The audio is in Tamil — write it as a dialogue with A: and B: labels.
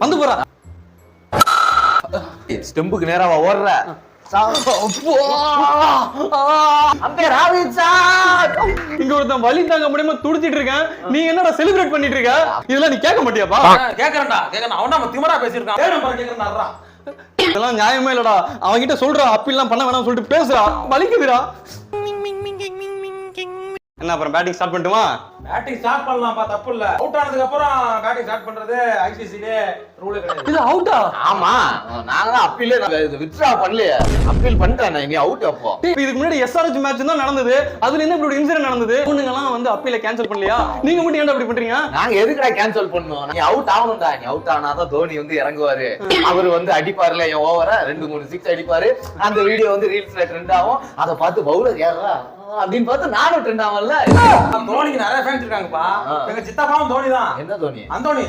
A: வந்து போறா.
B: ஸ்டெம்புக்கு நேரா ஓடுற.
A: இங்க ஒருத்தன் வலி தாங்க முடியாம துடிச்சிட்டு இருக்கேன். நீ என்னடா செலிப்ரேட் பண்ணிட்டு இருக்க? இதெல்லாம் நீ கேட்க மாட்டியாப்பா?
C: கேக்குறேன்டா அவன் நம்ம திமரா பேசியிருக்கான். கேக்குறா
A: இதெல்லாம் நியாயமே இல்லடா. அவன்கிட்ட சொல்றா அப்பீல்லாம் பண்ண வேணாம்னு சொல்லிட்டு பேசுறா. வலிக்குதுடா. என்ன அப்புறம் பேட்டிங் ஸ்டார்ட் பண்ணட்டுமா?
C: பேட்டிங் ஸ்டார்ட் பண்ணலாம்ப்பா, தப்பு இல்ல. அவுட் ஆனதுக்கு அப்புறம் பேட்டிங் ஸ்டார்ட் பண்றது ஐசிசிலே ரூல் கிடையாது.
A: இது அவுட்டா?
B: ஆமா, நாங்க அப்பீலே வித்ட்ரா பண்ணலையே. அப்பீல் பண்ணிட்டேன், நீ அவுட். அப்போ
A: இதுக்கு முன்னாடி எஸ்ஆர்எச் மேட்ச் தான் நடந்தது. அதுல என்ன இப்படி இன்சிடென்ட் நடந்தது? பொண்ணுங்க எல்லாம் வந்து அப்பீல கேன்சல் பண்ணலையா? நீங்க மட்டும் ஏன்டா இப்படி பண்றீங்க?
B: நாங்க எதுக்குடா கேன்சல் பண்ணோம்? நீ அவுட் ஆகணும்டா. நீ அவுட் ஆனாதான் தோனி வந்து இறங்குவாரு. அவரு வந்து அடிப்பாருல என் ஓவர 2-3 6 அடிப்பாரு. அந்த வீடியோ வந்து ரீல்ஸ்ல ட்ரெண்ட் ஆகும். அதை பார்த்து பவுலர் ஏறா அப்படின்னு பார்த்து நானும் ட்ரெண்ட் ஆகல.
C: தோனிக்கு நிறைய ஃபேன்ஸ் இருக்காங்கப்பா. எங்க சித்தப்பாவும் தோனி தான்.
B: என்ன தோனி?
C: அந்தோனி.